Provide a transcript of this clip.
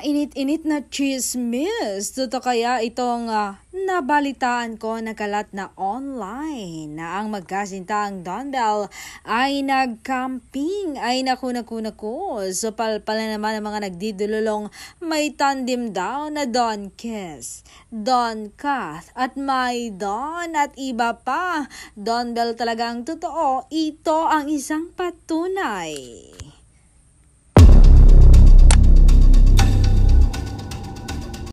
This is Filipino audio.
Mainit-init na chismis. Totoo kaya itong nabalitaan ko na kalat na online na ang magkasintaang Donbell ay nagcamping. Ay naku. So pala naman ang mga nagdidululong may tandem daw na Don Kiss, Don Kath at may Don at iba pa. Donbell talagang totoo. Ito ang isang patunay.